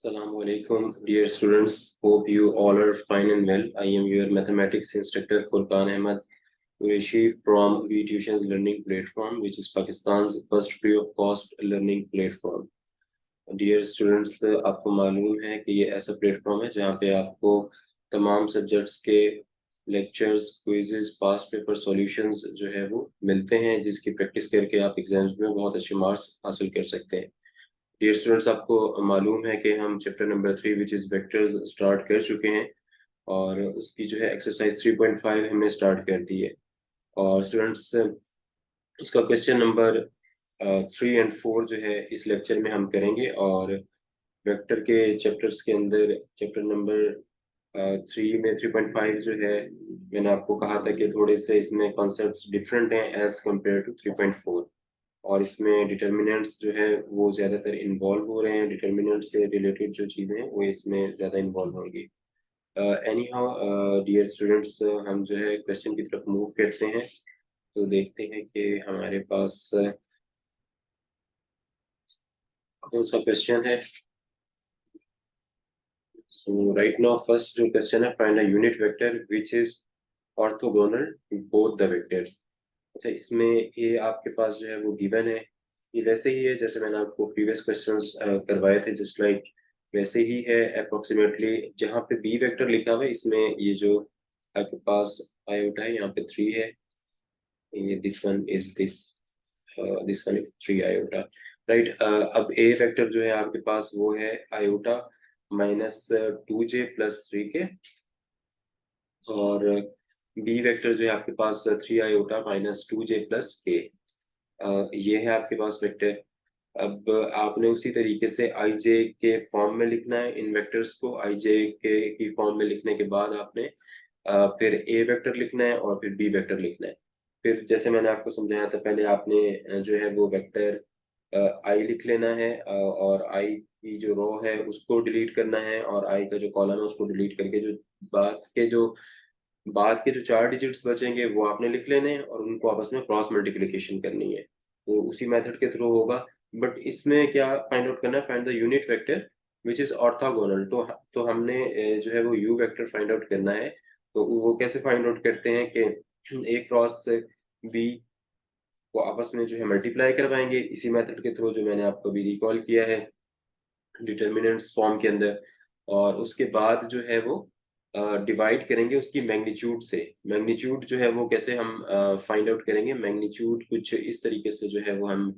Assalamu alaikum, dear students. Hope you all are fine and well. I am your mathematics instructor Furqan Ahmed Qureshi from VTution's learning platform, which is Pakistan's first free of cost learning platform. Dear students, आपको मालूम है कि ये ऐसा platform है जहाँ पे आपको तमाम सब्जेक्ट्स के lectures, quizzes, past paper solutions जो है वो मिलते हैं, जिसकी प्रैक्टिस करके आप एग्जाम्स में बहुत अच्छे मार्क्स हासिल कर सकते हैं। डियर स्टूडेंट्स, आपको मालूम है कि हम chapter number 3 which is vectors start कर चुके हैं और उसकी जो है एक्सरसाइज 3.5 हमने स्टार्ट कर दी है। और स्टूडेंट्स, उसका क्वेश्चन नंबर 3 एंड 4 जो है इस लेक्चर में हम करेंगे। और वेक्टर के चैप्टर्स के अंदर चैप्टर नंबर 3 में 3.5 जो है, मैंने आपको कहा था कि थोड़े से इसमें कॉन्सेप्ट्स डिफरेंट हैं एज कम्पेयर टू 3.4। और इसमें डिटर्मिनेंट्स जो है वो ज़्यादातर इन्वॉल्व हो रहे हैं, डिटर्मिनेंट से रिलेटेड जो चीज़ें हैं वो इसमें ज़्यादा इन्वॉल्व होंगी। एनी हाउ डियर स्टूडेंट्स, हम जो है क्वेश्चन की तरफ मूव करते हैं। तो देखते हैं कि हमारे पास कौन सा क्वेश्चन है। सो राइट नाउ फर्स्ट जो क्वेश्चन है, find a unit vector which is orthogonal to both the vectors. अच्छा, इसमें ये आपके पास जो है वो गिवन है। ये वैसे ही है जैसे मैंने आपको प्रीवियस क्वेश्चंस करवाए थे, जस्ट लाइक वैसे ही है अप्रोक्सीमेटली। जहाँ पे बी वेक्टर लिखा हुआ है, इसमें ये जो आपके पास आयोटा है, यहाँ पे 3 है। ये this one is this one is 3 iota, right. अब ए वेक्टर जो है आपके पास वो है आयोटा -2j+3 के। और बी वेक्टर जो है आपके पास 3 आयोटा -2j+k। ये है आपके पास वेक्टर। अब आपने उसी तरीके से आई जे के फॉर्म में लिखना है इन वेक्टर्स को। आई जे के की फॉर्म में लिखने के बाद आपने फिर ए वेक्टर लिखना है और फिर बी वेक्टर लिखना है। फिर जैसे मैंने आपको समझाया था, पहले आपने जो है वो वेक्टर आई लिख लेना है, और आई की जो रो है उसको डिलीट करना है, और आई का जो कॉलम है उसको डिलीट करके जो बाद के जो बाद के जो 4 डिजिट्स बचेंगे वो आपने लिख लेने हैं और उनको आपस में क्रॉस मल्टीप्लिकेशन करनी है। तो उसी मेथड के थ्रू होगा। बट इसमें क्या फाइंड आउट करना है? Find the unit vector which is orthogonal. तो हमने जो है वो यू वेक्टर फाइंड आउट करना है। तो वो कैसे फाइंड आउट करते हैं कि ए क्रॉस बी को आपस में जो है मल्टीप्लाई करवाएंगे इसी मेथड के थ्रू, जो मैंने आपको अभी रिकॉल किया है डिटर्मिनेंट्स फॉर्म के अंदर। और उसके बाद जो है वो डिवाइड करेंगे उसकी मैग्नीट्यूड से। मैग्नीट्यूड जो है वो कैसे हम फाइंड आउट करेंगे? मैग्नीट्यूड कुछ इस तरीके से जो है वो हम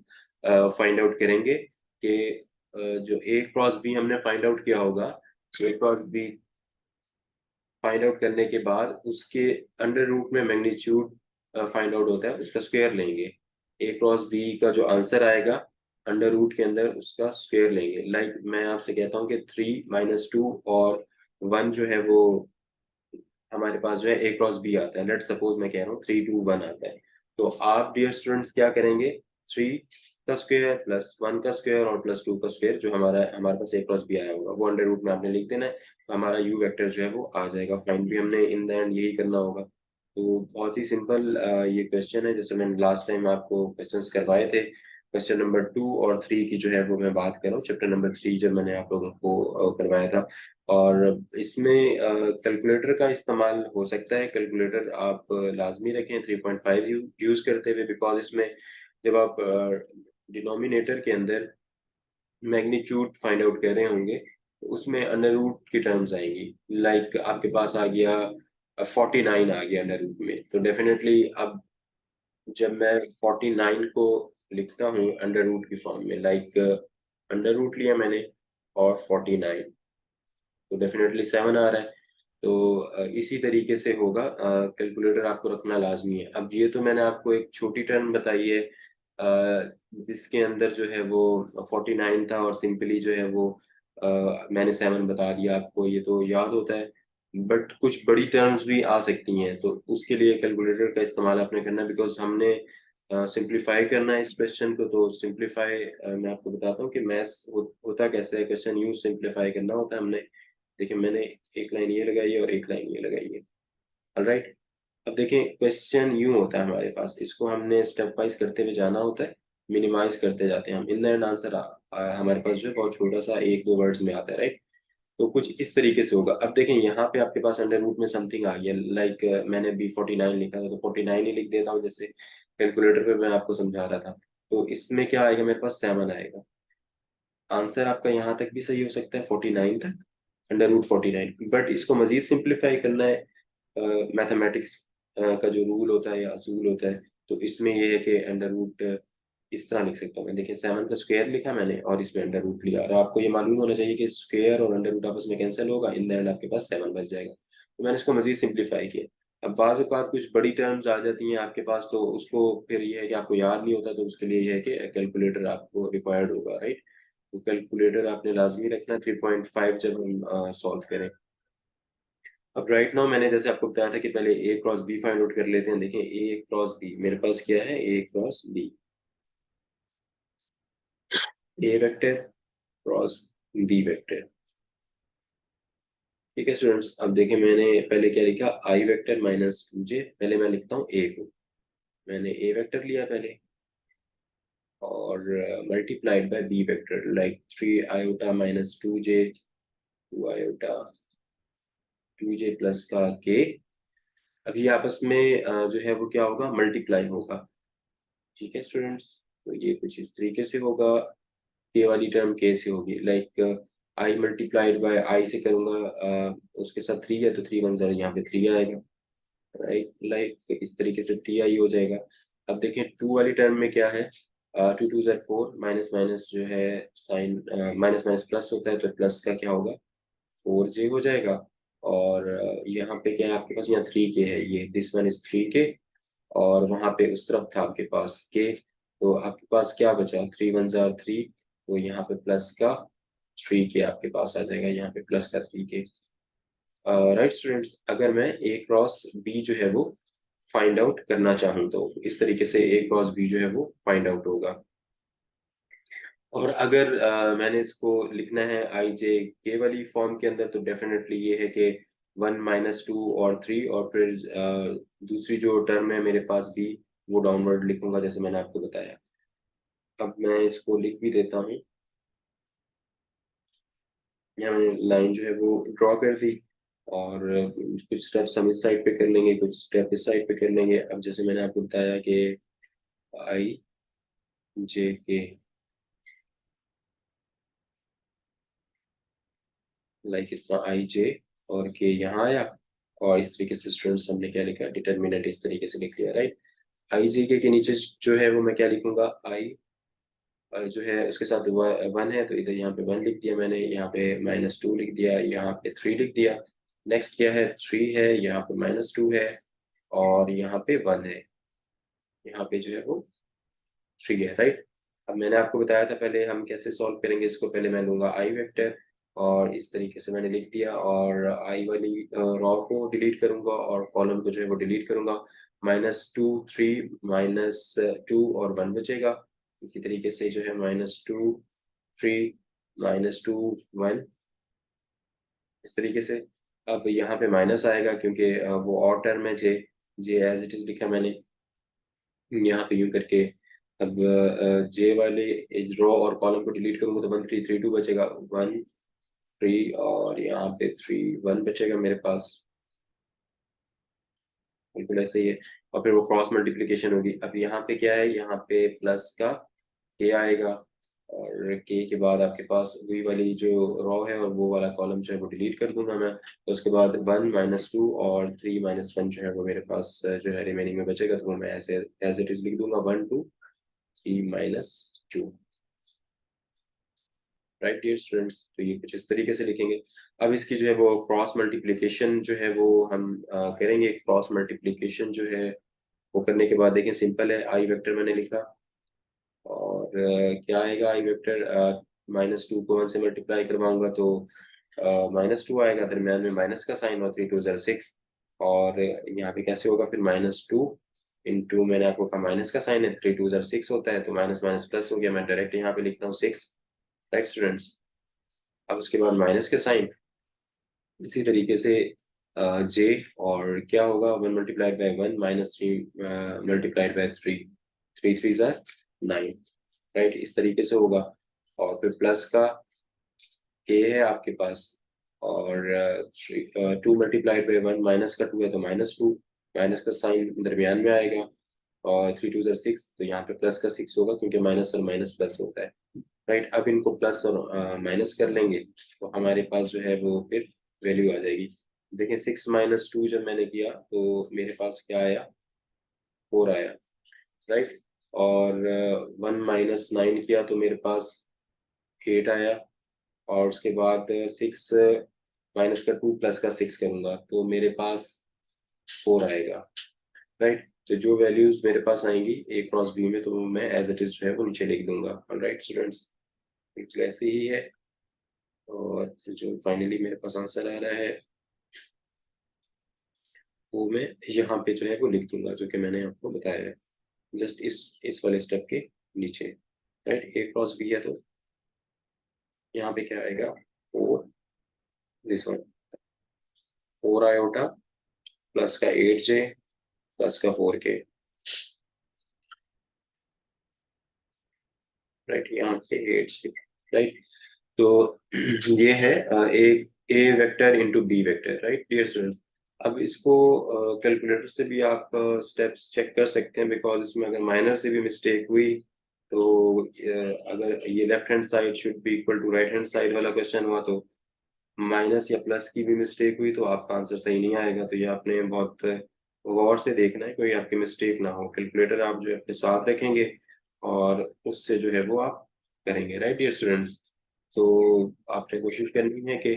फाइंड आउट करेंगे कि जो ए क्रॉस बी हमने फाइंड आउट किया होगा, ए क्रॉस बी फाइंड आउट करने के बाद उसके अंडर रूट में मैग्नीट्यूड फाइंड आउट होता है, उसका स्क्वायर लेंगे। ए क्रॉस बी का जो आंसर आएगा अंडर रूट के अंदर उसका स्क्वायर लेंगे। लाइक मैं आपसे कहता हूँ कि 3 - 2 और 1 जो है वो हमारे पास जो है ए क्रॉस बी आता है। लेट सपोज मैं कह रहा हूँ 3, 2, 1 आता है। तो आप डियर स्टूडेंट्स क्या करेंगे? 3 का स्क्वायर प्लस 1 का स्क्वायर और प्लस 2 का स्क्वायर, जो हमारे पास ए क्रॉस बी आया होगा वो अंडर रूट में आपने लिख देना है। तो हमारा यू वेक्टर जो है वो आ जाएगा। फाइंड भी हमने इन द एंड यही करना होगा। तो बहुत ही सिंपल ये क्वेश्चन है, जैसे मैंने लास्ट टाइम आपको क्वेश्चंस करवाए थे। क्वेश्चन नंबर 2 और 3 की जो है वो मैं बात कर रहा हूँ, चैप्टर नंबर 3 जब मैंने आप लोगों को करवाया था। और इसमें कैलकुलेटर का इस्तेमाल हो सकता है। कैलकुलेटर आप लाजमी रखें 3.5 यूज करते हुए, बिकॉज इसमें जब आप डिनोमिनेटर के अंदर मैग्नीट्यूड फाइंड आउट कर रहे होंगे तो उसमें अंडर रूट की टर्म्स आएंगी। लाइक आपके पास आ गया 49 आ गया अंडर रूट में, तो डेफिनेटली अब जब मैं 49 को लिखता हूँ अंडर रूट की फॉर्म में, लाइक अंडर रूट लिया मैंने और 49, तो डेफिनेटली 7 आ रहा है। तो इसी तरीके से होगा। कैलकुलेटर आपको रखना लाजमी है। अब ये तो मैंने आपको एक छोटी टर्म बताई है जिसके अंदर जो है वो 49 था, और सिंपली जो है वो मैंने 7 बता दिया आपको, ये तो याद होता है। बट कुछ बड़ी टर्म्स भी आ सकती हैं, तो उसके लिए कैलकुलेटर का इस्तेमाल आपने करना है, बिकॉज हमने सिंप्लीफाई करना है इस क्वेश्चन को। तो सिंप्लीफाई मैं आपको बताता हूँ कि मैथ्स होता कैसे है। क्वेश्चन यूज सिंप्लीफाई करना होता है हमने। देखिए, मैंने एक लाइन ये लगाई है और एक लाइन ये लगाई है। ऑलराइट। अब देखें, क्वेश्चन यूं होता है हमारे पास, इसको हमने स्टेप वाइज करते हुए जाना होता है। मिनिमाइज करते जाते हैं हम, इन द एंड आंसर हमारे पास जो है बहुत छोटा सा 1-2 वर्ड्स में आता है, राइट। तो कुछ इस तरीके से होगा। अब देखें यहाँ पे आपके पास अंडर रूट में समथिंग आ गया, लाइक मैंने B49 लिखा था तो 49 ही लिख देता हूँ, जैसे कैलकुलेटर पे मैं आपको समझा रहा था। तो इसमें क्या आएगा, मेरे पास 7 आएगा। आंसर आपका यहाँ तक भी सही हो सकता है 49 तक, अंडर रूट 49। बट इसको मजीद सिंप्लीफाई करना है, मैथमेटिक्स का जो रूल होता है या असूल होता है, तो इसमें ये है कि अंडर रूट इस तरह लिख सकता हूँ मैं। देखिए 7 का स्क्वायर लिखा मैंने और इसमें अंडर रूट लिया, और आपको ये मालूम होना चाहिए कि स्क्वायर और अंडर रूट आपस में कैंसिल होगा, इन द एंड आपके पास 7 बच जाएगा। तो मैंने इसको मजीद सिंप्लीफाई किया। अब बाज़ औक़ात कुछ बड़ी टर्म्स आ जाती हैं आपके पास, तो उसको फिर ये है कि आपको याद नहीं होता, तो उसके लिए ये है कि कैलकुलेटर आपको रिक्वायर्ड होगा, राइट। तो कैलकुलेटर आपने लाजमी रखना 3.5 जब हम सॉल्व करें। अब राइट नाउ मैंने जैसे आपको बताया था कि पहले ए क्रॉस बी फाइंड आउट कर लेते हैं। देखें ए क्रॉस बी, मेरे पास क्या है, ए cross B, A vector cross B vector. ठीक है स्टूडेंट्स, अब देखें मैंने पहले क्या लिखा, आई वेक्टर माइनस 2j। पहले मैं लिखता हूँ ए को, मैंने ए वेक्टर लिया पहले, और multiplied by B vector, like 3 iota minus 2j, 2 iota 2j plus का के। अभी आपस में जो है वो क्या होगा, मल्टीप्लाई होगा। ठीक है स्टूडेंट्स, तो ये कुछ इस तरीके से होगा। के वाली टर्म के से होगी, लाइक आई मल्टीप्लाइड बाय आई से करूंगा, उसके साथ 3 है तो 3 1 यहाँ पे 3 आएगा, राइट। लाइक इस तरीके से टी आई हो जाएगा। अब देखें 2 वाली टर्म में क्या है, 2 2 ज़र 4, माइनस माइनस जो है साइन, माइनस माइनस प्लस होता है, तो प्लस का क्या होगा, 4j हो जाएगा। और यहाँ पे क्या है आपके पास, यहाँ 3k है, ये दिस वन इज 3k, और वहां पे उस तरफ था आपके पास के, तो आपके पास क्या बचा, 3 1 ज़ार 3, तो यहाँ पे प्लस का 3k आपके पास आ जाएगा, यहाँ पे प्लस का 3k। राइट स्टूडेंट्स, अगर मैं ए क्रॉस बी जो है वो फाइंड आउट करना चाहूँ तो इस तरीके से ए क्रॉस बी जो है वो फाइंड आउट होगा। और अगर मैंने इसको लिखना है आई जे के वाली फॉर्म के अंदर, तो डेफिनेटली ये है कि 1 माइनस 2 और 3, और फिर दूसरी जो टर्म है मेरे पास बी, वो डाउनवर्ड लिखूंगा जैसे मैंने आपको बताया। अब मैं इसको लिख भी देता हूँ, यहाँ मैंने लाइन जो है वो ड्रॉ कर दी, और कुछ स्टेप्स हम इस साइड पे कर लेंगे, कुछ स्टेप इस साइड पे कर लेंगे। अब जैसे मैंने आपको बताया कि आई जे के, लाइक इस तरह आई जे और के यहाँ आया, और इस तरीके से स्टूडेंट्स हमने क्या लिखा, डिटर्मिनेंट इस तरीके से लिख लिया, राइट। आई जे के नीचे जो है वो मैं क्या लिखूंगा, आई जो है उसके साथ 1 है, तो इधर यहाँ पे 1 लिख दिया मैंने, यहाँ पे -2 लिख दिया, यहाँ पे 3 लिख दिया। नेक्स्ट क्या है, 3 है, यहाँ पे -2 है, और यहाँ पे 1 है, यहाँ पे जो है वो 3 है, राइट। अब मैंने आपको बताया था पहले हम कैसे सॉल्व करेंगे इसको, पहले मैं लूंगा आई वेक्टर, और इस तरीके से मैंने लिख दिया, और आई वाली रॉ को डिलीट करूंगा और कॉलम को जो है वो डिलीट करूंगा। -2 3 -2 और 1 बचेगा। इसी तरीके से जो है -2 3 -2 1, इस तरीके से। अब यहाँ पे माइनस आएगा क्योंकि वो और टर्म है जे, जे एज इट इज लिखा मैंने यहाँ पे यूं करके। अब जे वाले रो और कॉलम को डिलीट करूंगा तो 1 3 3 2 बचेगा, 1 3, और यहाँ पे 3 1 बचेगा मेरे पास, बिल्कुल ऐसे ही है। और फिर वो क्रॉस मल्टीप्लिकेशन होगी। अब यहाँ पे क्या है, यहाँ पे प्लस का के आएगा, और के के बाद आपके पास वही वाली जो रो है और वो वाला कॉलम जो है वो डिलीट कर दूंगा मैं। तो उसके बाद 1 -2 और 3 -1 जो है वो मेरे पास जो है रिमेनिंग में बचेगा, तो वो मैं ऐसे एज इट इज लिख दूंगा, 1 2 3 -2, राइट डियर स्टूडेंट्स। तो ये कुछ इस तरीके से लिखेंगे। अब इसकी जो है वो क्रॉस मल्टीप्लिकेशन जो है वो हम करेंगे। क्रॉस मल्टीप्लिकेशन जो है वो करने के बाद देखें सिंपल है, आई वेक्टर मैंने लिखा, और क्या आएगा, आई वेक्टर -2 को 1 से मल्टीप्लाई करवाऊंगा तो -2 आएगा, दरम्यान में माइनस का साइन, और 3 2 ज़र 6, और यहाँ पे कैसे होगा फिर, -2 इंटू, मैंने आपको कहा माइनस का साइन है, 3 2 ज़र 6 होता है, तो माइनस माइनस प्लस हो गया, मैं डायरेक्ट यहाँ पे लिखता हूँ 6, राइट स्टूडेंट्स। अब उसके बाद माइनस के साइन, इसी तरीके से जे, और क्या होगा, 1 मल्टीप्लाइड बाय 1 -3 मल्टीप्लाइड बाय 3, 3 3 ज़ार 9, राइट, इस तरीके से होगा। और फिर प्लस का के है आपके पास, और 2 × 1, माइनस का 2 है तो -2, माइनस का साइन दरमियान में आएगा, और 3 × 2 = 6, तो यहाँ पे प्लस का 6 होगा क्योंकि माइनस और माइनस प्लस होता है। राइट, अब इनको प्लस और माइनस कर लेंगे तो हमारे पास जो है वो फिर वैल्यू आ जाएगी। देखिए 6 - 2 जब मैंने किया तो मेरे पास क्या आया, 4 आया। राइट, और 1 - 9 किया तो मेरे पास 8 आया, और उसके बाद 6 माइनस का 2 प्लस का 6 करूंगा तो मेरे पास 4 आएगा। राइट, तो जो वैल्यूज मेरे पास आएंगी ए क्रॉस बी में, तो मैं एज इट इज जो है वो नीचे लिख दूंगा। राइट स्टूडेंट्स, बिल्कुल ऐसे ही है। और जो फाइनली मेरे पास आंसर आ रहा है वो मैं यहाँ पे जो है वो लिख दूंगा, जो कि मैंने आपको बताया है जस्ट इस वाले स्टेप के नीचे। राइट, ए क्रॉस बी है तो यहाँ पे क्या आएगा, 4, दिस वन, 4 आयोटा प्लस का 8J प्लस का 4K। राइट, यहाँ पे 8J। राइट, तो ये है a vector into b vector. Right dear students, अब इसको कैलकुलेटर से भी आप स्टेप्स चेक कर सकते हैं, बिकॉज इसमें अगर माइनर से भी मिस्टेक हुई तो अगर ये left hand side should be equal to right hand side वाला क्वेश्चन हुआ तो माइनस या प्लस की भी मिस्टेक हुई तो आपका आंसर सही नहीं आएगा। तो ये आपने बहुत गौर से देखना है, कोई आपकी मिस्टेक ना हो। कैलकुलेटर आप जो है अपने साथ रखेंगे और उससे जो है वो आप करेंगे। राइट डियर स्टूडेंट्स, तो आपने कोशिश करनी है कि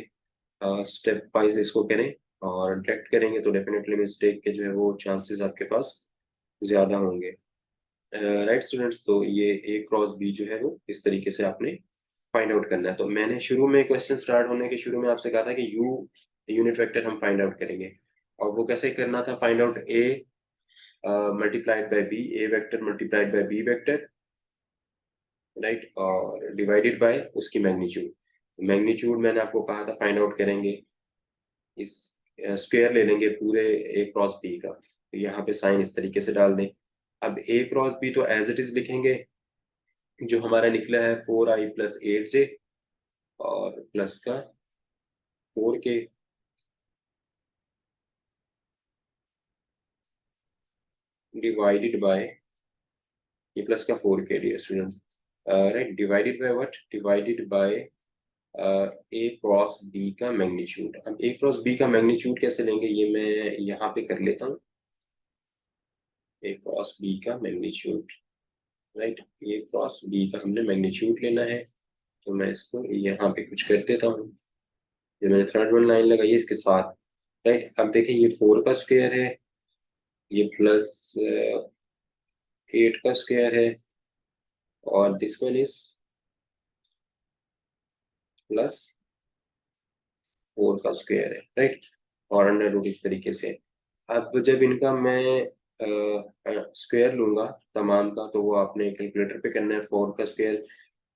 स्टेप वाइज इसको करें, और डायरेक्ट करेंगे तो डेफिनेटली मिस्टेक के जो है वो चांसेस आपके पास ज्यादा होंगे। राइट स्टूडेंट्स, तो ये ए क्रॉस बी जो है वो इस तरीके से आपने फाइंड आउट करना है। तो मैंने शुरू में क्वेश्चन स्टार्ट होने के शुरू में आपसे कहा था कि यू यूनिट वेक्टर हम फाइंड आउट करेंगे, और वो कैसे करना था, find out A multiplied by B, A vector multiplied by B vector. Right, और डिवाइडेड बाय उसकी मैग्नीट्यूड। मैग्नीट्यूड मैंने आपको कहा था फाइंड आउट करेंगे, इस स्क्वायर ले लेंगे पूरे ए क्रॉस बी का, तो यहाँ पे साइन इस तरीके से डाल दें। अब ए क्रॉस बी तो एज इट इज लिखेंगे, जो हमारा निकला है 4i + 8J और प्लस का 4K डिवाइडेड बाय, ये प्लस का 4K dear students. Right, divided by what, divided by A cross B का मैग्नीट्यूड। अब ए क्रॉस बी का मैग्नीट्यूड कैसे लेंगे, ये मैं यहाँ पे कर लेता हूँ। ए क्रॉस बी का magnitude, right, A cross B का हमने मैग्नीट्यूड लेना है, तो मैं इसको यहाँ पे कुछ कर देता हूँ। ये मैंने थर्ड वन लाइन लगाई है इसके साथ। राइट, अब देखिए ये 4 का स्क्वायर है, ये प्लस 8 का स्क्वायर है, और दिस वन इज प्लस 4 का स्क्वायर है। राइट, और अंडर रूट इस तरीके से। अब जब इनका मैं स्क्वायर लूंगा तमाम का, तो वो आपने कैलकुलेटर पे करना है। 4 का स्क्वायर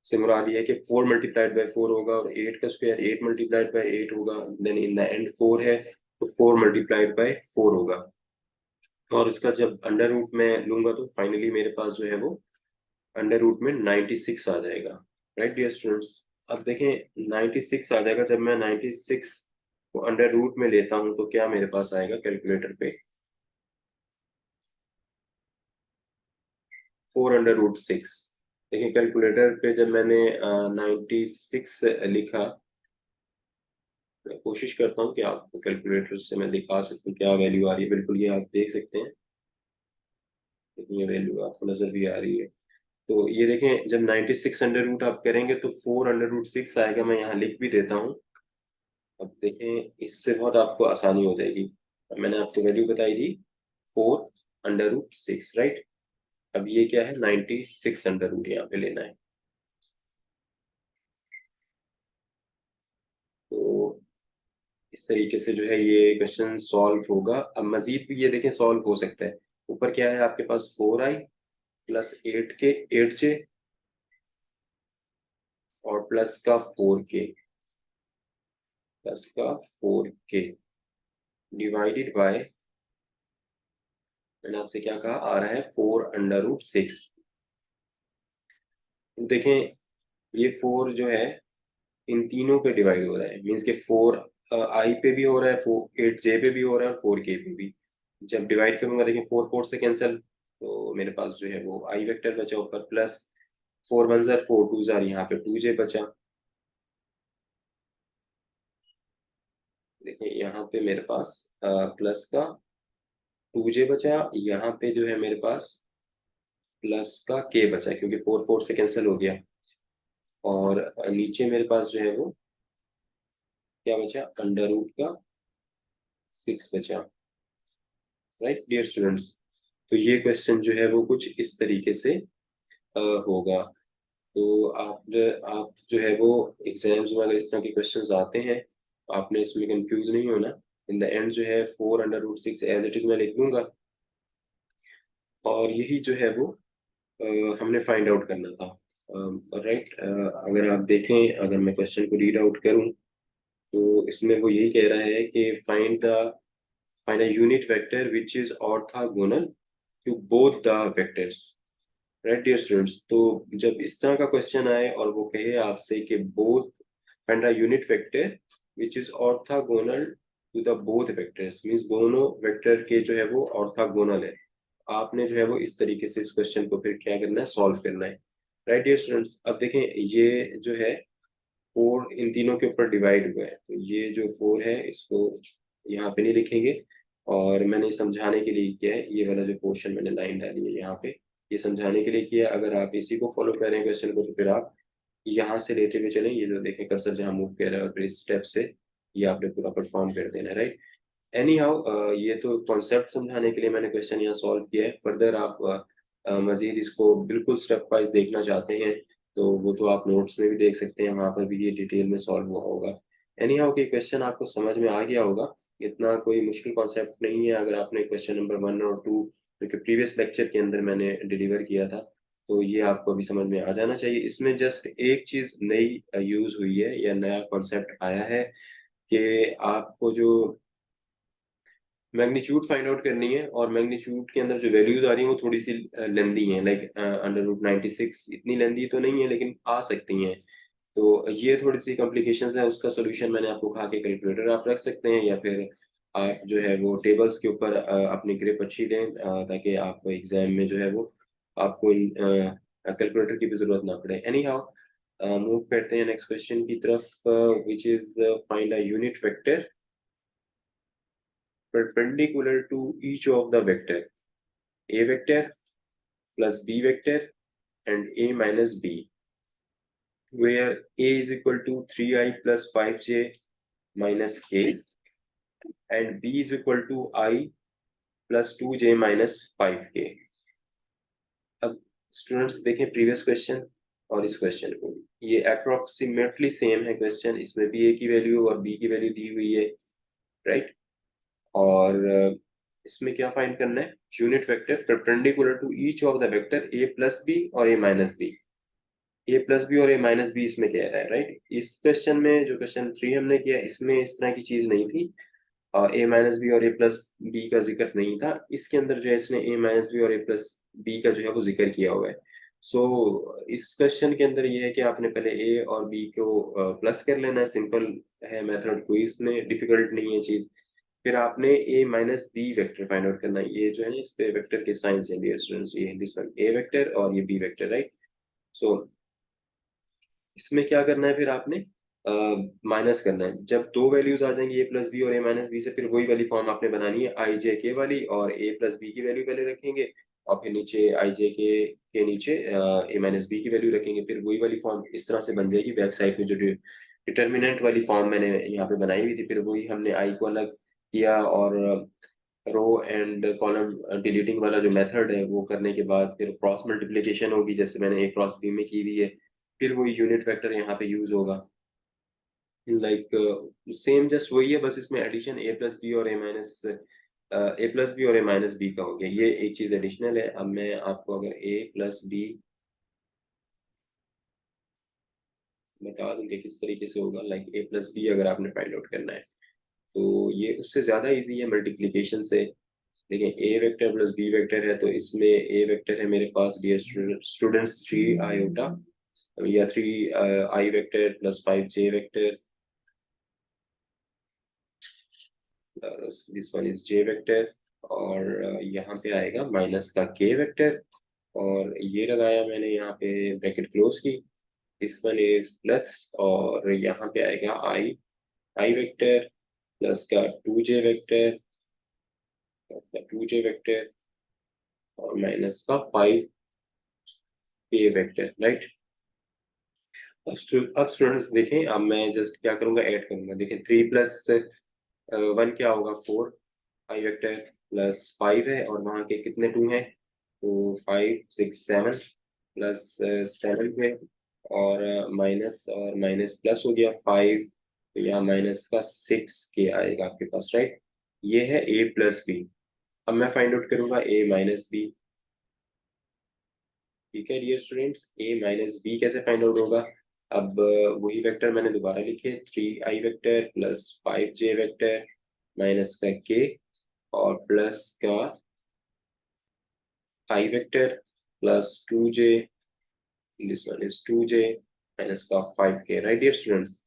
से मुराद ये है कि 4 × 4 होगा, और 8 का स्क्वायर 8 × 8 होगा, देन इन द एंड 4 है तो 4 × 4 होगा। और उसका जब अंडर रूट में लूंगा तो फाइनली मेरे पास जो है वो अंडर रूट में 96 आ जाएगा। राइट डियर स्टूडेंट्स, अब देखें 96 आ जाएगा। जब मैं 96 को अंडर रूट में लेता हूं तो क्या मेरे पास आएगा कैलकुलेटर पे, 4√6। देखिए कैलकुलेटर पे जब मैंने 96 लिखा, मैं कोशिश करता हूँ कि आपको कैलकुलेटर से मैं दिखा सकूं क्या वैल्यू आ रही है। बिल्कुल ये आप देख सकते हैं, लेकिन ये वैल्यू आपको नजर भी आ रही है। तो ये देखें जब 96 अंडर रूट आप करेंगे तो 4√6 आएगा। मैं यहाँ लिख भी देता हूँ। अब देखें इससे बहुत आपको आसानी हो जाएगी। अब मैंने आपको वैल्यू बताई थी 4√6। राइट, अब ये क्या है, 96 अंडर रूट यहाँ पे लेना है। तो इस तरीके से जो है ये क्वेश्चन सॉल्व होगा। अब मजीद भी ये देखें सॉल्व हो सकता है। ऊपर क्या है आपके पास, 4i + 8J और प्लस का 4K डिवाइडेड बाय, मैंने आपसे क्या कहा, आ रहा है 4√6। देखें ये 4 जो है इन तीनों पे डिवाइड हो रहा है, मीन्स के 4 आई पे भी हो रहा है, 8 जे पे भी हो रहा है और 4 के पे भी। जब डिवाइड करूंगा देखिए 4 4 से कैंसिल, तो मेरे पास जो है वो आई वेक्टर बचा ऊपर, प्लस 4 1 जार 4 2 जार यहाँ पे 2 जे बचा। देखिए यहाँ पे मेरे पास प्लस का 2 जे बचा, यहाँ पे जो है मेरे पास प्लस का के बचा क्योंकि 4 4 से कैंसिल हो गया, और नीचे मेरे पास जो है वो क्या बचा, अंडर रूट का 6 बचा। राइट डियर स्टूडेंट्स, तो ये क्वेश्चन जो है वो कुछ इस तरीके से होगा। तो आप जो है वो एग्जाम्स में अगर इस तरह के क्वेश्चंस आते हैं, आपने इसमें कंफ्यूज नहीं होना। इन द एंड जो है 4 under root 6 as it is मैं लिख दूंगा, और यही जो है वो हमने फाइंड आउट करना था। राइट, अगर आप देखें, अगर मैं क्वेश्चन को रीड आउट करूं, तो इसमें वो यही कह रहा है कि find a unit vector which is orthogonal to both the vectors. Right dear students, तो जब इस तरह का क्वेश्चन आए और वो कहे आपसे कि both find a unit vector which is orthogonal to the both vectors, means दोनों वेक्टर के जो है वो ऑर्थोगोनल है, आपने जो है वो इस तरीके से इस क्वेश्चन को फिर क्या करना है, सॉल्व करना है। राइट डियर स्टूडेंट्स, अब देखें ये जो है 4 इन तीनों के ऊपर डिवाइड हुआ है, तो ये जो 4 है इसको यहाँ पे नहीं लिखेंगे, और मैंने समझाने के लिए किया है, ये वाला जो पोर्शन मैंने लाइन डाली है यहाँ पे, ये समझाने के लिए किया है। अगर आप इसी को फॉलो कर रहे हैं क्वेश्चन को, तो फिर आप यहाँ से लेते हुए चलें, ये जो देखें कर्सर जहाँ मूव कर रहा है, और फिर इस स्टेप से ये आपने पूरा परफॉर्म कर देना है। राइट, एनी हाउ ये तो कॉन्सेप्ट समझाने के लिए मैंने क्वेश्चन यहाँ सॉल्व किया है। फर्दर आप मजीद इसको बिल्कुल स्टेप वाइज देखना चाहते हैं, तो वो तो आप नोट्स में भी देख सकते हैं, वहां पर भी ये डिटेल में सॉल्व हुआ होगा। एनी हाउ कि क्वेश्चन आपको समझ में आ गया होगा, इतना कोई मुश्किल कॉन्सेप्ट नहीं है। अगर आपने क्वेश्चन नंबर 1 और 2 जो कि प्रीवियस लेक्चर के अंदर मैंने डिलीवर किया था, तो ये आपको अभी समझ में आ जाना चाहिए। इसमें जस्ट एक चीज नई यूज हुई है या नया कॉन्सेप्ट आया है कि आपको जो मैग्नीट्यूड फाइंड आउट करनी है, और मैग्नीट्यूड के अंदर जो वैल्यूज आ रही हैं वो थोड़ी सी लेंदी हैं, लाइक अंडर रूट 96 इतनी लेंदी तो नहीं है लेकिन आ सकती हैं। तो ये थोड़ी सी कॉम्प्लिकेशंस है, उसका सोल्यूशन मैंने आपको कहा कि कैलकुलेटर आप रख सकते हैं, या फिर आप जो है वो टेबल्स के ऊपर अपनी ग्रिप अच्छी लें, ताकि आप एग्जाम में जो है वो आपको कैलकुलेटर की भी जरूरत ना पड़े। एनी हाउ मूव करते हैं नेक्स्ट क्वेश्चन की तरफ, which is find a unit vector perpendicular to each of the vector a vector plus b vector and a minus b, where a is equal to 3i plus 5j minus k and b is equal to I plus 2j minus 5k। अब students देखें previous question और इस question को, ये approximately same है question, इसमें भी a की वैल्यू और b की वैल्यू दी हुई है। राइट, और इसमें क्या फाइंड करना है, unit vector perpendicular to each of the vector A plus B और A minus B. A plus B और ए माइनस बी इसमें कह रहा है। राइट, इस क्वेश्चन में जो क्वेश्चन 3 हमने किया इसमें इस तरह की चीज नहीं थी, ए माइनस बी और ए प्लस बी का जिक्र नहीं था। इसके अंदर जो है इसने ए माइनस बी और ए प्लस बी का जो है वो जिक्र किया हुआ है। सो इस क्वेश्चन के अंदर ये है कि आपने पहले ए और बी को प्लस कर लेना है, सिंपल है मेथड, कोई इसमें डिफिकल्ट नहीं है चीज। फिर आपने a minus b vector find out करना है, ये जो है ना इस पे वेक्टर के साइंस है डियर स्टूडेंट्स, ये दिस वन ए वेक्टर और ये बी वेक्टर। राइट, सो इसमें क्या करना है, फिर आपने माइनस करना है। जब दो वैल्यूज आ जाएंगी ए प्लस बी और ए माइनस बी से, फिर वही वाली फॉर्म आपने बनानी है आई जे के वाली, और ए प्लस बी की वैल्यू पहले रखेंगे, और फिर नीचे आई जे के नीचे ए माइनस बी की वैल्यू रखेंगे, फिर वही वाली फॉर्म इस तरह से बन जाएगी। बैक साइड में जो डिटर्मिनेंट वाली फॉर्म मैंने यहाँ पे बनाई हुई थी, फिर वही हमने आई को अलग किया, और रो एंड कॉलम डिलीटिंग वाला जो मेथड है वो करने के बाद फिर क्रॉस मल्टीप्लिकेशन होगी, जैसे मैंने ए क्रॉस बी में की हुई है, फिर वही यूनिट वेक्टर यहाँ पे यूज होगा। लाइक सेम जस्ट वही है, बस इसमें एडिशन ए प्लस बी और ए माइनस बी का हो गया, ये एक चीज एडिशनल है। अब मैं आपको अगर ए प्लस बी बता दूं कि किस तरीके से होगा, लाइक ए प्लस बी अगर आपने फाइंड आउट करना है, तो ये उससे ज्यादा इजी है मल्टीप्लीकेशन से। देखिए ए वेक्टर प्लस बी वेक्टर है, तो इसमें ए वेक्टर है मेरे पास डियर स्टूडेंट्स 3 आयोटा या 3i vector plus 5j vector, this one is j vector, और यहाँ पे आएगा माइनस का k वेक्टर, और ये लगाया मैंने यहाँ पे ब्रैकेट क्लोज की, दिस वन इज प्लस, और यहाँ पे आएगा i वेक्टर प्लस का 2j वेक्टर, 2j वेक्टर और माइनस का 5k वेक्टर, राइट। अब स्टूडेंट्स देखें, अब मैं जस्ट क्या करूंगा, ऐड करूंगा। देखें 3 प्लस 1 क्या होगा, 4 आई वेक्टर प्लस 5 है, और वहाँ के कितने 2 हैं, तो 5 6 7 प्लस 7 है, और माइनस और माइनस प्लस हो गया 5, तो यहाँ माइनस का 6 के आएगा आपके पास, राइट। ये है a प्लस बी। अब मैं फाइंड आउट करूंगा a माइनस बी। ठीक है dear students, a minus B कैसे फाइंड आउट होगा। अब वही वेक्टर मैंने दोबारा लिखे, 3i vector plus 5j vector minus का k और प्लस का i vector plus 2j, this one is 2j minus का 5k, राइट डियर स्टूडेंट्स।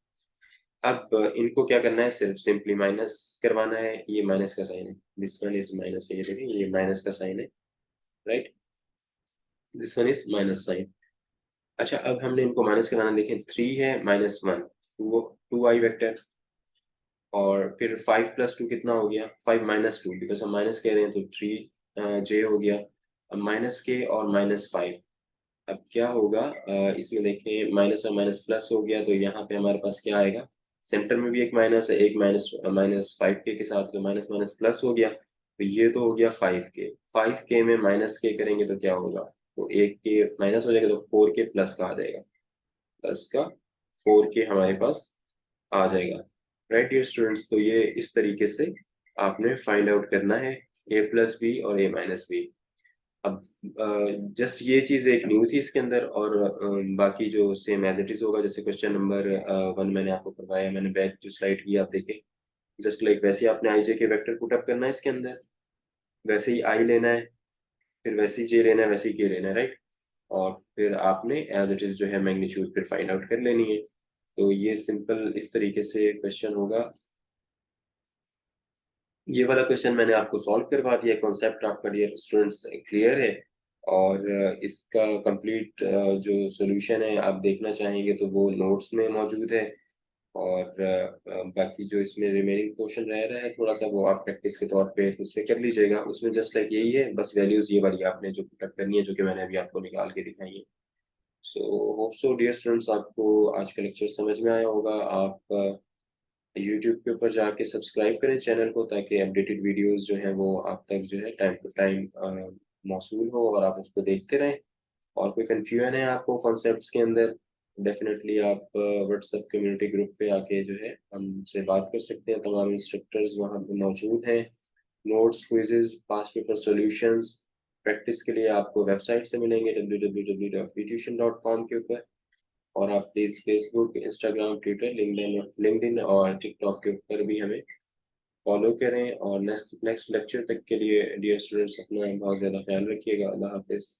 अब इनको क्या करना है, सिर्फ सिंपली माइनस करवाना है। ये माइनस का साइन है, दिस वन इज माइनस, ये देखिए ये माइनस का साइन है, right, this one is minus sine. अच्छा, अब हमने इनको माइनस कराना, देखें 3 है माइनस 1, 2i वेक्टर, और फिर 5 प्लस 2 कितना हो गया, 5 माइनस 2, बिकॉज हम माइनस कह रहे हैं तो 3j हो गया। अब माइनस के और माइनस 5, अब क्या होगा, इसमें देखें माइनस और माइनस प्लस हो गया, तो यहाँ पे हमारे पास क्या आएगा, सेंटर में भी एक माइनस है, एक माइनस, माइनस 5k के साथ, तो माइनस माइनस प्लस हो गया, तो ये तो हो गया 5k। 5k में माइनस k करेंगे तो क्या होगा, तो एक के माइनस हो जाएगा, तो 4k प्लस का आ जाएगा, प्लस का 4k हमारे पास आ जाएगा, राइट डियर स्टूडेंट्स। तो ये इस तरीके से आपने फाइंड आउट करना है a प्लस बी और a माइनस बी। अब जस्ट ये चीज एक न्यू थी इसके अंदर, और बाकी जो सेम एज इट इज होगा, जैसे क्वेश्चन नंबर 1 मैंने आपको करवाया, मैंने बैक जो स्लाइड की आप देखें, जस्ट लाइक वैसे ही आपने आई जे के वेक्टर पुट अप करना है इसके अंदर, वैसे ही आई लेना है, फिर वैसे ही जे लेना है, वैसे ही के लेना है, राइट। और फिर आपने एज इट इज जो है मैग्नीट्यूड फिर फाइंड आउट कर लेनी है। तो ये सिंपल इस तरीके से क्वेश्चन होगा। ये वाला क्वेश्चन मैंने आपको सॉल्व करवा दिया, कॉन्सेप्ट आपका डियर स्टूडेंट्स क्लियर है, और इसका कंप्लीट जो सॉल्यूशन है आप देखना चाहेंगे तो वो नोट्स में मौजूद है, और बाकी जो इसमें रिमेनिंग पोर्शन रह रहा है थोड़ा सा, वो आप प्रैक्टिस के तौर पे उससे कर लीजिएगा। उसमें जस्ट लाइक यही है, बस वैल्यूज ये वाली आपने जो पुटअप करनी है, जो कि मैंने अभी आपको निकाल के दिखाई है। So hope so dear students, आपको आज का लेक्चर समझ में आया होगा। आप यूट्यूब के ऊपर जाके सब्सक्राइब करें चैनल को, ताकि अपडेटेड वीडियोस जो हैं वो आप तक जो है टाइम टू टाइम मौसूल हो, और आप उसको देखते रहें। और कोई कन्फ्यूजन है आपको कॉन्सेप्ट्स के अंदर, डेफिनेटली आप व्हाट्सएप कम्युनिटी ग्रुप पे आके जो है हमसे बात कर सकते हैं। तमाम इंस्ट्रक्टर्स वहाँ पे मौजूद हैं। Notes, quizzes, past paper solutions practice के लिए आपको वेबसाइट से मिलेंगे www.ptuition.com के ऊपर। और आप please Facebook, Instagram, Twitter, LinkedIn और टिकटॉक के ऊपर भी हमें फॉलो करें। और नेक्स्ट नेक्स्ट लेक्चर तक के लिए डियर स्टूडेंट्स, अपना बहुत ज़्यादा ख्याल रखिएगा। अल्लाह हाफिज़।